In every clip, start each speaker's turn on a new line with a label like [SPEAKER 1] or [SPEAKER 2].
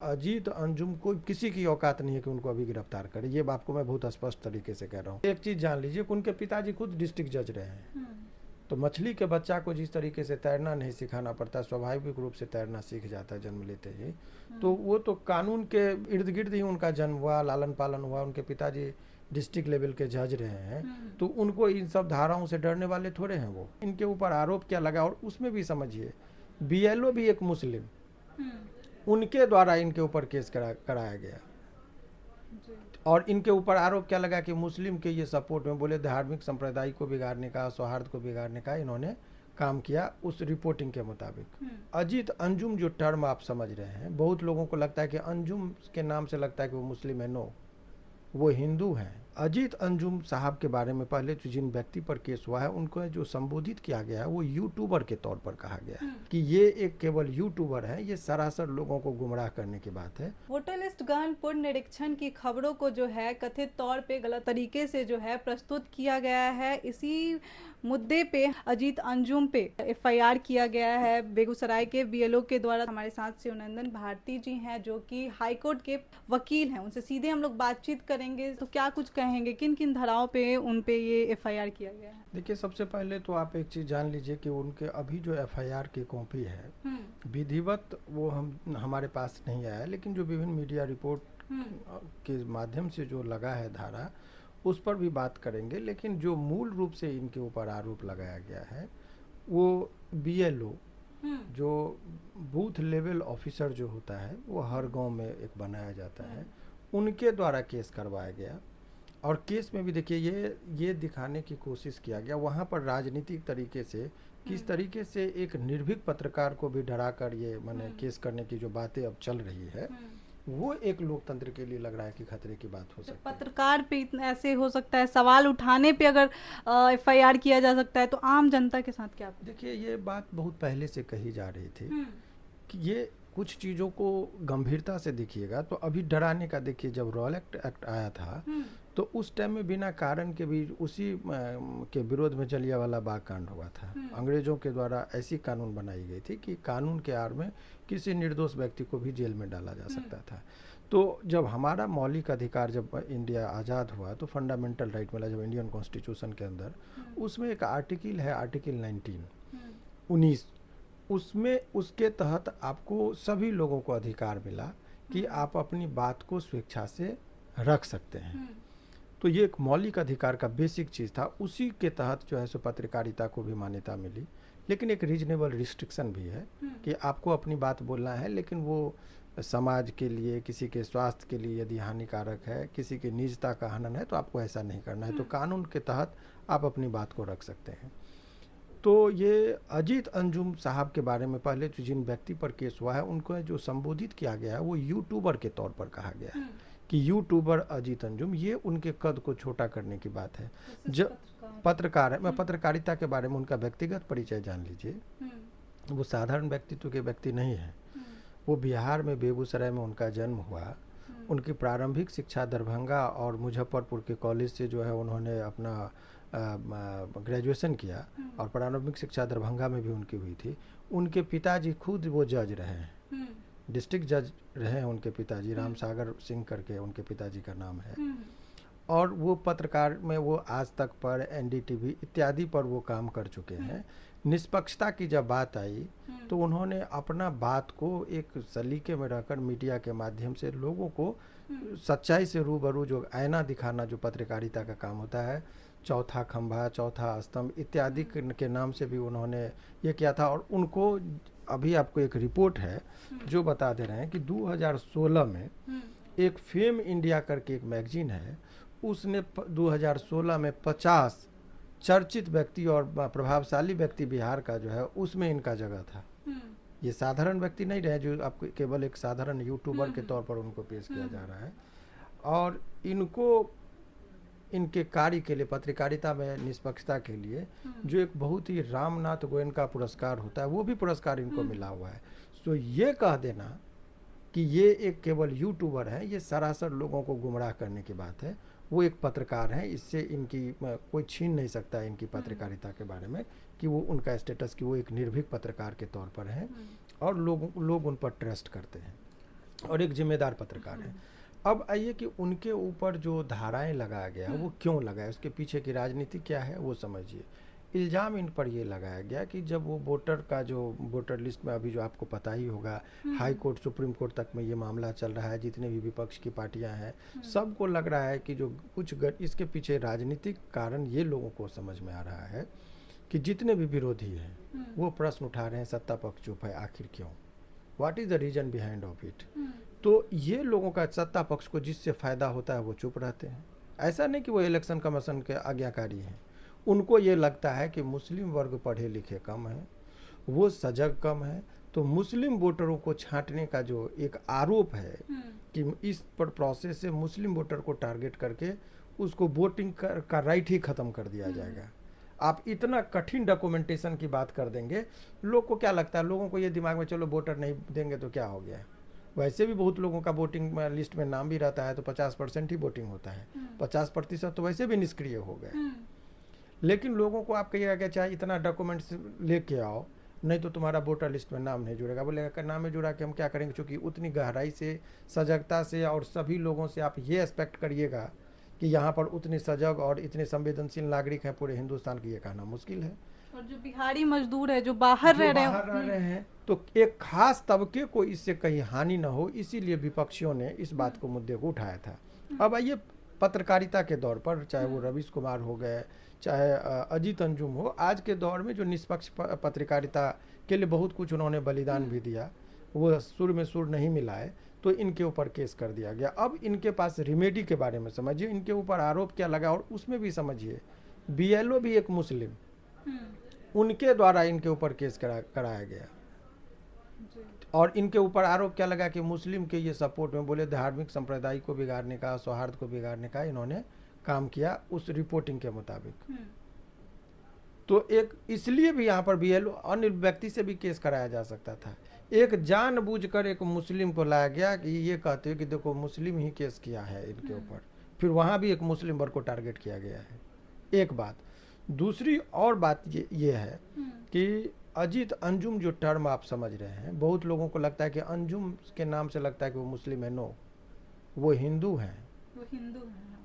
[SPEAKER 1] अजीत अंजुम को किसी की औकात नहीं है कि उनको अभी गिरफ्तार करे। ये आपको मैं बहुत स्पष्ट तरीके से कह रहा हूँ। एक चीज़ जान लीजिए कि उनके पिताजी खुद डिस्ट्रिक्ट जज रहे हैं। तो मछली के बच्चा को जिस तरीके से तैरना नहीं सिखाना पड़ता, स्वाभाविक रूप से तैरना सीख जाता है जन्म लेते ही। तो वो तो कानून के इर्द गिर्द ही उनका जन्म हुआ, लालन पालन हुआ। उनके पिताजी डिस्ट्रिक्ट लेवल के जज रहे हैं, तो उनको इन सब धाराओं से डरने वाले थोड़े हैं वो। इनके ऊपर आरोप क्या लगा, और उसमें भी समझिए बीएलओ भी एक मुस्लिम, उनके द्वारा इनके ऊपर केस कराया गया। और इनके ऊपर आरोप क्या लगा कि मुस्लिम के ये सपोर्ट में बोले धार्मिक संप्रदाय को बिगाड़ने का, सौहार्द को बिगाड़ने का इन्होंने काम किया उस रिपोर्टिंग के मुताबिक। अजीत अंजुम जो टर्म आप समझ रहे हैं, बहुत लोगों को लगता है कि अंजुम के नाम से लगता है कि वो मुस्लिम है। नो, वो हिंदू हैं। अजीत अंजुम साहब के बारे में पहले तो जिन व्यक्ति पर केस हुआ है उनको जो संबोधित किया गया है वो यूट्यूबर के तौर पर कहा गया है कि ये एक केवल यूट्यूबर है। ये सरासर लोगों को गुमराह करने की बात है।
[SPEAKER 2] वोटर लिस्ट गहन पुनरीक्षण की खबरों को जो है कथित तौर पे गलत तरीके से जो है प्रस्तुत किया गया है। इसी मुद्दे पे अजीत अंजुम पे एफआईआर किया गया है बेगूसराय के बीएलओ के द्वारा। हमारे साथ शिवनंदन भारती जी हैं जो कि हाईकोर्ट के वकील हैं, उनसे सीधे हम लोग बातचीत करेंगे। तो क्या कुछ कहेंगे, किन किन धाराओं पे उन पे ये एफआईआर किया गया है?
[SPEAKER 1] देखिए, सबसे पहले तो आप एक चीज़ जान लीजिए कि उनके अभी जो एफआईआर की कॉपी है विधिवत वो हमारे पास नहीं आया, लेकिन जो विभिन्न मीडिया रिपोर्ट के माध्यम से जो लगा है धारा, उस पर भी बात करेंगे। लेकिन जो मूल रूप से इनके ऊपर आरोप लगाया गया है वो बीएलओ, जो बूथ लेवल ऑफिसर जो होता है वो हर गांव में एक बनाया जाता है, उनके द्वारा केस करवाया गया। और केस में भी देखिए ये दिखाने की कोशिश किया गया वहाँ पर राजनीतिक तरीके से किस तरीके से एक निर्भीक पत्रकार को भी डराकर ये माने केस करने की जो बातें अब चल रही है वो एक लोकतंत्र के लिए लग रहा है कि खतरे की बात हो सकती है।
[SPEAKER 2] पत्रकार पे इतना ऐसे हो सकता है, सवाल उठाने पे अगर एफआईआर किया जा सकता है, तो आम जनता के साथ क्या?
[SPEAKER 1] देखिए, ये बात बहुत पहले से कही जा रही थी कि ये कुछ चीज़ों को गंभीरता से देखिएगा। तो अभी डराने का देखिए, जब रॉयल एक्ट आया था तो उस टाइम में बिना कारण के भी उसी के विरोध में जलियांवाला बाग कांड हुआ था। अंग्रेजों के द्वारा ऐसी कानून बनाई गई थी कि कानून के आड़ में किसी निर्दोष व्यक्ति को भी जेल में डाला जा सकता था। तो जब हमारा मौलिक अधिकार, जब इंडिया आज़ाद हुआ तो फंडामेंटल राइट मिला, जब इंडियन कॉन्स्टिट्यूशन के अंदर उसमें एक आर्टिकल है, आर्टिकल 19, उसमें उसके तहत आपको सभी लोगों को अधिकार मिला कि आप अपनी बात को स्वेच्छा से रख सकते हैं। तो ये एक मौलिक अधिकार का बेसिक चीज़ था। उसी के तहत जो है सो पत्रकारिता को भी मान्यता मिली। लेकिन एक रीजनेबल रिस्ट्रिक्शन भी है कि आपको अपनी बात बोलना है, लेकिन वो समाज के लिए, किसी के स्वास्थ्य के लिए यदि हानिकारक है, किसी की निजता का हनन है, तो आपको ऐसा नहीं करना है। तो कानून के तहत आप अपनी बात को रख सकते हैं। तो ये अजीत अंजुम साहब के बारे में पहले जो जिन व्यक्ति पर केस हुआ है उनको जो संबोधित किया गया है वो यूट्यूबर के तौर पर कहा गया है कि यूट्यूबर अजीत अंजुम। ये उनके कद को छोटा करने की बात है। जब पत्रकार है, मैं पत्रकारिता के बारे में उनका व्यक्तिगत परिचय जान लीजिए। वो साधारण व्यक्तित्व के व्यक्ति नहीं है। वो बिहार में बेगूसराय में उनका जन्म हुआ। उनकी प्रारंभिक शिक्षा दरभंगा और मुजफ्फरपुर के कॉलेज से जो है उन्होंने अपना ग्रेजुएशन किया, और प्रारंभिक शिक्षा दरभंगा में भी उनकी हुई थी। उनके पिताजी खुद वो जज रहे हैं, डिस्ट्रिक्ट जज रहे हैं उनके पिताजी, राम सागर सिंह करके उनके पिताजी का नाम है। और वो पत्रकार में वो आज तक पर, एनडीटीवी इत्यादि पर वो काम कर चुके हैं। निष्पक्षता की जब बात आई तो उन्होंने अपना बात को एक सलीके में रहकर मीडिया के माध्यम से लोगों को सच्चाई से रूबरू, जो आईना दिखाना जो पत्रकारिता का काम होता है, चौथा खंभा, चौथा स्तंभ इत्यादि के नाम से भी उन्होंने ये किया था। और उनको अभी आपको एक रिपोर्ट है जो बता दे रहे हैं कि 2016 में एक फेम इंडिया करके एक मैगजीन है, उसने 2016 में 50 चर्चित व्यक्ति और प्रभावशाली व्यक्ति बिहार का जो है उसमें इनका जगह था। ये साधारण व्यक्ति नहीं रहे जो आपको केवल एक साधारण यूट्यूबर के तौर पर उनको पेश किया जा रहा है। और इनको इनके कार्य के लिए, पत्रकारिता में निष्पक्षता के लिए, जो एक बहुत ही रामनाथ गोयनका पुरस्कार होता है वो भी पुरस्कार इनको मिला हुआ है। तो ये कह देना कि ये एक केवल यूट्यूबर है, ये सरासर लोगों को गुमराह करने की बात है। वो एक पत्रकार हैं, इससे इनकी कोई छीन नहीं सकता इनकी पत्रकारिता के बारे में कि वो उनका स्टेटस कि वो एक निर्भीक पत्रकार के तौर पर हैं और लोग उन पर ट्रस्ट करते हैं। और एक जिम्मेदार पत्रकार है। अब आइए कि उनके ऊपर जो धाराएं लगाया गया वो क्यों लगाया, उसके पीछे की राजनीति क्या है वो समझिए। इल्ज़ाम इन पर ये लगाया गया कि जब वो वोटर लिस्ट में अभी जो आपको पता ही होगा, हाई कोर्ट सुप्रीम कोर्ट तक में ये मामला चल रहा है, जितने भी विपक्ष की पार्टियां हैं सबको लग रहा है कि जो इसके पीछे राजनीतिक कारण ये लोगों को समझ में आ रहा है कि जितने भी विरोधी हैं वो प्रश्न उठा रहे हैं, सत्ता पक्ष चुप है, आखिर क्यों, what is the reason behind of it. तो ये लोगों का सत्ता पक्ष को जिससे फ़ायदा होता है वो चुप रहते हैं। ऐसा नहीं कि वो इलेक्शन कमीशन के आज्ञाकारी हैं, उनको ये लगता है कि मुस्लिम वर्ग पढ़े लिखे कम है, वो सजग कम है, तो मुस्लिम वोटरों को छांटने का जो एक आरोप है कि इस पर प्रोसेस से मुस्लिम वोटर को टारगेट करके उसको वोटिंग का राइट ही ख़त्म कर दिया जाएगा। आप इतना कठिन डॉक्यूमेंटेशन की बात कर देंगे, लोग को क्या लगता है, लोगों को ये दिमाग में चलो वोटर नहीं देंगे तो क्या हो गया। वैसे भी बहुत लोगों का वोटिंग लिस्ट में नाम भी रहता है तो 50% ही वोटिंग होता है, 50% तो वैसे भी निष्क्रिय हो गए। लेकिन लोगों को आप कहिएगा कि चाहे इतना डॉक्यूमेंट्स लेके आओ, नहीं तो तुम्हारा वोटर लिस्ट में नाम नहीं जुड़ेगा। बोलेगा नाम में जुड़ा के हम क्या करेंगे, क्योंकि उतनी गहराई से, सजगता से और सभी लोगों से आप ये एक्सपेक्ट करिएगा कि यहाँ पर उतने सजग और इतने संवेदनशील नागरिक हैं पूरे हिंदुस्तान की, ये कहना मुश्किल है।
[SPEAKER 2] और जो बिहारी मजदूर है जो बाहर रह रहे
[SPEAKER 1] हैं तो एक खास तबके को इससे कहीं हानि न हो, इसीलिए विपक्षियों ने इस बात को मुद्दे को उठाया था। अब आइए पत्रकारिता के दौर पर, चाहे वो रवीश कुमार हो गए, चाहे अजीत अंजुम हो, आज के दौर में जो निष्पक्ष पत्रकारिता के लिए बहुत कुछ उन्होंने बलिदान भी दिया, वो सुर में सुर नहीं मिलाए, तो इनके ऊपर केस कर दिया गया। अब इनके पास रिमेडी के बारे में समझिए, इनके ऊपर आरोप क्या लगा और उसमें भी समझिए BLO भी एक मुस्लिम, उनके द्वारा इनके ऊपर केस कराया गया। और इनके ऊपर आरोप क्या लगा कि मुस्लिम के ये सपोर्ट में, बोले धार्मिक संप्रदाय को बिगाड़ने का, सौहार्द को बिगाड़ने का इन्होंने काम किया उस रिपोर्टिंग के मुताबिक। तो एक इसलिए भी यहाँ पर BLO अन्य व्यक्ति से भी केस कराया जा सकता था। एक जानबूझकर एक मुस्लिम को लाया गया कि ये कहते हैं कि देखो मुस्लिम ही केस किया है इनके ऊपर, फिर वहाँ भी एक मुस्लिम वर्ग को टारगेट किया गया है। एक बात। दूसरी और बात ये है कि अजीत अंजुम जो टर्म आप समझ रहे हैं, बहुत लोगों को लगता है कि अंजुम के नाम से लगता है कि वो मुस्लिम है। नो, वो हिंदू हैं।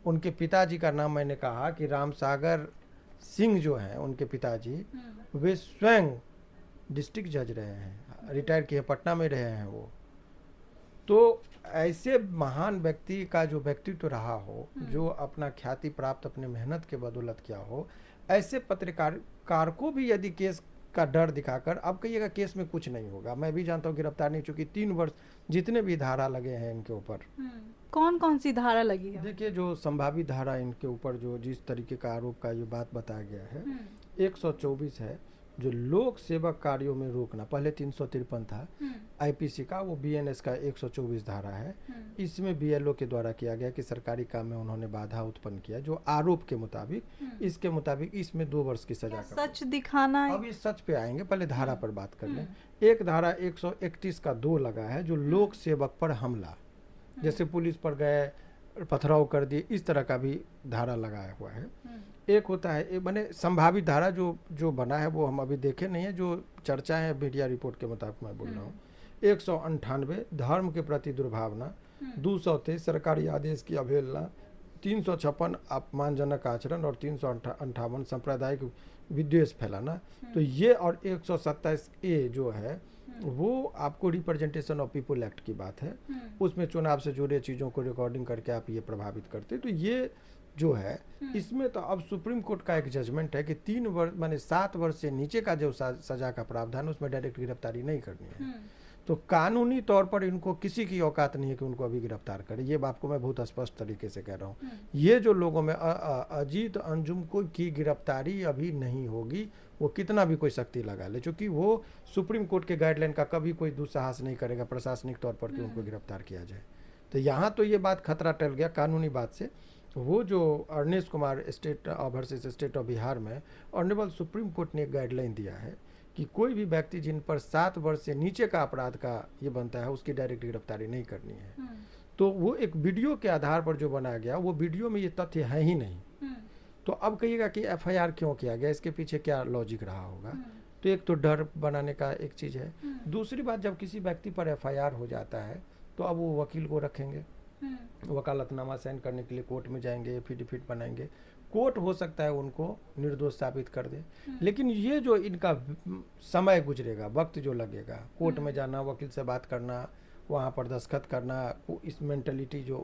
[SPEAKER 1] उनके पिताजी का नाम, मैंने कहा कि रामसागर सिंह जो हैं उनके पिताजी, वे स्वयं डिस्ट्रिक्ट जज रहे हैं, रिटायर किए, पटना में रहे हैं वो। तो ऐसे महान व्यक्ति का जो व्यक्तित्व रहा हो, जो अपना ख्याति प्राप्त अपने मेहनत के बदौलत किया हो, ऐसे पत्रकार को भी यदि केस का डर दिखाकर, अब कहिएगा केस में कुछ नहीं होगा, मैं भी जानता हूँ गिरफ्तार नहीं, चूंकि 3 वर्ष जितने भी धारा लगे हैं इनके ऊपर।
[SPEAKER 2] कौन कौन सी धारा लगी है?
[SPEAKER 1] देखिए, जो संभावित धारा इनके ऊपर जो जिस तरीके का आरोप का ये बात बताया गया है, 124 है जो लोक सेवक कार्यों में रोकना, पहले 353 था IPC का, वो BNS का 124 धारा है। इसमें BLO के द्वारा किया गया कि सरकारी काम में उन्होंने बाधा उत्पन्न किया, जो आरोप के मुताबिक, इसके मुताबिक इसमें 2 वर्ष की सजा का
[SPEAKER 2] सच दिखाना।
[SPEAKER 1] अब इस सच पे आएंगे, पहले धारा पर बात कर लें। एक धारा 131 का 2 लगा है जो लोक सेवक पर हमला, जैसे पुलिस पर गए, पथराव कर दिए, इस तरह का भी धारा लगाया हुआ है। एक होता है मैंने संभावित धारा जो बना है वो हम अभी देखे नहीं है, जो चर्चा है मीडिया रिपोर्ट के मुताबिक मैं बोल रहा हूँ। 198 धर्म के प्रति दुर्भावना, 223 सरकारी आदेश की अवहेलना, 356 अपमानजनक आचरण और 358 सांप्रदायिक विद्वेष फैलाना। तो ये और 127A जो है वो आपको रिप्रेजेंटेशन ऑफ पीपल एक्ट की बात है, उसमें चुनाव से जुड़े चीज़ों को रिकॉर्डिंग करके आप ये प्रभावित करते। तो ये जो है इसमें तो अब सुप्रीम कोर्ट का एक जजमेंट है कि 3 वर्ष माने 7 वर्ष से नीचे का जो सजा का प्रावधान, उसमें डायरेक्ट गिरफ्तारी नहीं करनी है। तो कानूनी तौर पर इनको किसी की औकात नहीं है कि उनको अभी गिरफ्तार करे। ये आपको मैं बहुत स्पष्ट तरीके से कह रहा हूँ। ये जो लोगों में अजीत अंजुम को की गिरफ्तारी अभी नहीं होगी, वो कितना भी कोई शक्ति लगा ले, क्योंकि वो सुप्रीम कोर्ट के गाइडलाइन का कभी कोई दुस्साहस नहीं करेगा प्रशासनिक तौर पर कि उनको गिरफ्तार किया जाए। तो यहाँ तो ये बात खतरा टल गया कानूनी बात से। वो जो Arnesh Kumar state versus state of Bihar में ऑनरेबल सुप्रीम कोर्ट ने एक गाइडलाइन दिया है कि कोई भी व्यक्ति जिन पर 7 वर्ष से नीचे का अपराध का ये बनता है उसकी डायरेक्ट गिरफ्तारी नहीं करनी है। तो वो एक वीडियो के आधार पर जो बनाया गया, वो वीडियो में ये तथ्य है ही नहीं। तो अब कहिएगा कि FIR क्यों किया गया, इसके पीछे क्या लॉजिक रहा होगा। तो एक तो डर बनाने का एक चीज़ है। दूसरी बात, जब किसी व्यक्ति पर FIR हो जाता है तो अब वो वकील को रखेंगे, वकालतनामा साइन करने के लिए कोर्ट में जाएंगे, एफिडेविट बनाएंगे, कोर्ट हो सकता है उनको निर्दोष साबित कर दे। लेकिन ये जो इनका समय गुजरेगा, वक्त जो लगेगा, कोर्ट में जाना, वकील से बात करना, वहाँ पर दस्तखत करना, इस मेंटलिटी जो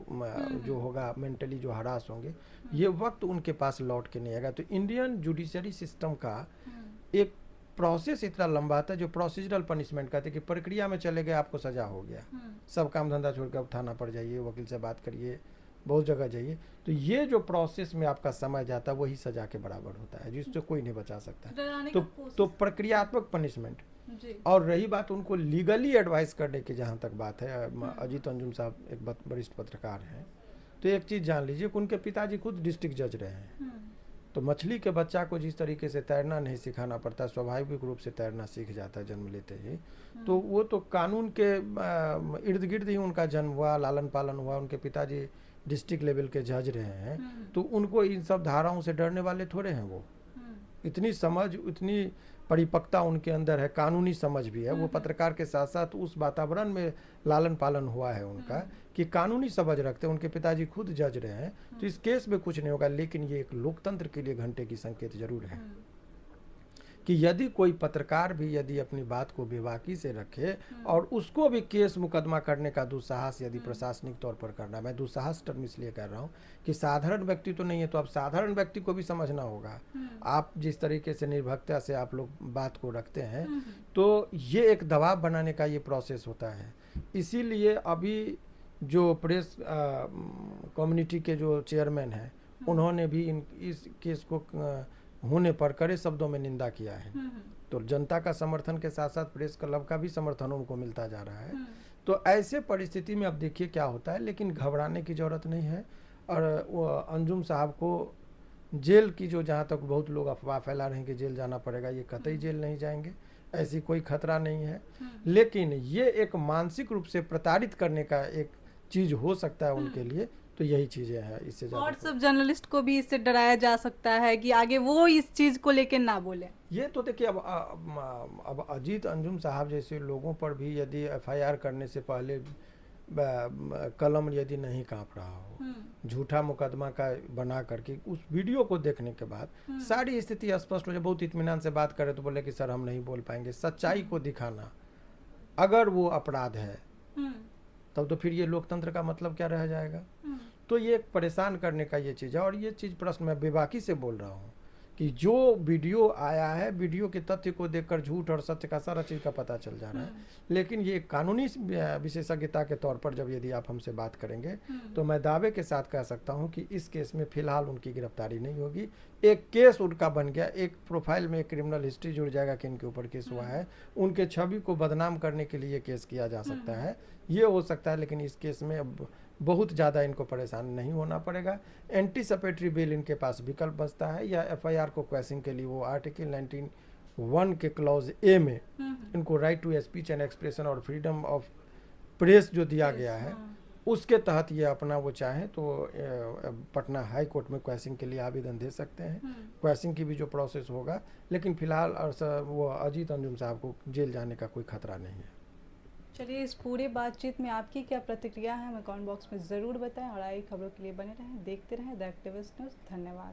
[SPEAKER 1] होगा, मेंटली जो हरास होंगे, ये वक्त उनके पास लौट के नहीं आएगा। तो इंडियन जुडिशरी सिस्टम का एक प्रोसेस इतना लंबा आता है, जो प्रोसीजरल पनिशमेंट कहते हैं कि प्रक्रिया में चले गए, आपको सजा हो गया, सब काम धंधा छोड़ कर अब थाना पर जाइए, वकील से बात करिए, बहुत जगह जाइए। तो ये जो प्रोसेस में आपका समय जाता है वही सजा के बराबर होता है, जिससे कोई नहीं बचा सकता। तो प्रक्रियात्मक पनिशमेंट। और रही बात उनको लीगली एडवाइस करने की, जहाँ तक बात है, अजीत अंजुम साहब एक वरिष्ठ पत्रकार हैं, तो एक चीज़ जान लीजिए कि उनके पिताजी खुद डिस्ट्रिक्ट जज रहे हैं। तो मछली के बच्चा को जिस तरीके से तैरना नहीं सिखाना पड़ता, स्वाभाविक रूप से तैरना सीख जाता है जन्म लेते ही। तो वो तो कानून के इर्द गिर्द ही उनका जन्म हुआ, लालन पालन हुआ, उनके पिताजी डिस्ट्रिक्ट लेवल के जज रहे हैं, तो उनको इन सब धाराओं से डरने वाले थोड़े हैं। वो इतनी समझ, इतनी परिपक्वता उनके अंदर है, कानूनी समझ भी है। वो पत्रकार के साथ साथ उस वातावरण में लालन पालन हुआ है उनका कि कानूनी समझ रखते हैं। उनके पिताजी खुद जज रहे हैं, तो इस केस में कुछ नहीं होगा। लेकिन ये एक लोकतंत्र के लिए घंटे की संकेत जरूर है कि यदि कोई पत्रकार भी यदि अपनी बात को बेबाकी से रखे और उसको भी केस मुकदमा करने का दुस्साहस यदि प्रशासनिक तौर पर करना, मैं दुस्साहस टर्म इसलिए कह रहा हूँ कि साधारण व्यक्ति तो नहीं है, तो अब साधारण व्यक्ति को भी समझना होगा। आप जिस तरीके से निर्भीकता से आप लोग बात को रखते हैं, तो ये एक दबाव बनाने का ये प्रोसेस होता है। इसीलिए अभी जो प्रेस कम्युनिटी के जो चेयरमैन हैं, उन्होंने भी इस केस को होने पर कड़े शब्दों में निंदा किया है। तो जनता का समर्थन के साथ साथ प्रेस क्लब का भी समर्थन उनको मिलता जा रहा है। तो ऐसे परिस्थिति में अब देखिए क्या होता है, लेकिन घबराने की जरूरत नहीं है। और वो अंजुम साहब को जेल की जो, जहाँ तक बहुत लोग अफवाह फैला रहे हैं कि जेल जाना पड़ेगा, ये कतई जेल नहीं जाएंगे, ऐसी कोई खतरा नहीं है। लेकिन ये एक मानसिक रूप से प्रताड़ित करने का एक चीज हो सकता है उनके लिए, तो यही चीजें हैं। इससे
[SPEAKER 2] और सब जर्नलिस्ट को भी इससे डराया जा सकता है कि आगे वो इस चीज को लेकर ना बोले।
[SPEAKER 1] ये तो देखिए, अब अजीत अंजुम साहब जैसे लोगों पर भी यदि एफआईआर करने से पहले कलम यदि नहीं कांप रहा हो, झूठा मुकदमा का बना करके उस वीडियो को देखने के बाद सारी स्थिति स्पष्ट हो जाए, बहुत इत्मीनान से बात करे तो बोले कि सर हम नहीं बोल पाएंगे, सच्चाई को दिखाना अगर वो अपराध है, तब तो फिर ये लोकतंत्र का मतलब क्या रह जाएगा। तो ये परेशान करने का ये चीज़ है। और ये चीज़ प्रश्न मैं बेबाकी से बोल रहा हूँ कि जो वीडियो आया है, वीडियो के तथ्य को देखकर झूठ और सत्य का सारा चीज़ का पता चल जा रहा है। लेकिन ये कानूनी विशेषज्ञता के तौर पर जब यदि आप हमसे बात करेंगे, तो मैं दावे के साथ कह सकता हूँ कि इस केस में फिलहाल उनकी गिरफ्तारी नहीं होगी। एक केस उनका बन गया, एक प्रोफाइल में एक क्रिमिनल हिस्ट्री जुड़ जाएगा कि इनके ऊपर केस हुआ है, उनके छवि को बदनाम करने के लिए केस किया जा सकता है, ये हो सकता है। लेकिन इस केस में अब बहुत ज़्यादा इनको परेशान नहीं होना पड़ेगा। एंटीसिपेटरी बेल इनके पास विकल्प बचता है, या एफआईआर को क्वैशिंग के लिए वो आर्टिकल 19(1) के क्लॉज ए में इनको right to speech and expression और फ्रीडम ऑफ प्रेस जो दिया गया है, उसके तहत ये अपना वो चाहें तो पटना हाई कोर्ट में क्वैशिंग के लिए आवेदन दे सकते हैं। क्वैशिंग की भी जो प्रोसेस होगा, लेकिन फिलहाल वो अजीत अंजुम साहब को जेल जाने का कोई खतरा नहीं है।
[SPEAKER 2] चलिए, इस पूरे बातचीत में आपकी क्या प्रतिक्रिया है हमें कमेंट बॉक्स में ज़रूर बताएं, और आई खबरों के लिए बने रहें, देखते रहें द एक्टिविस्ट न्यूज़। धन्यवाद।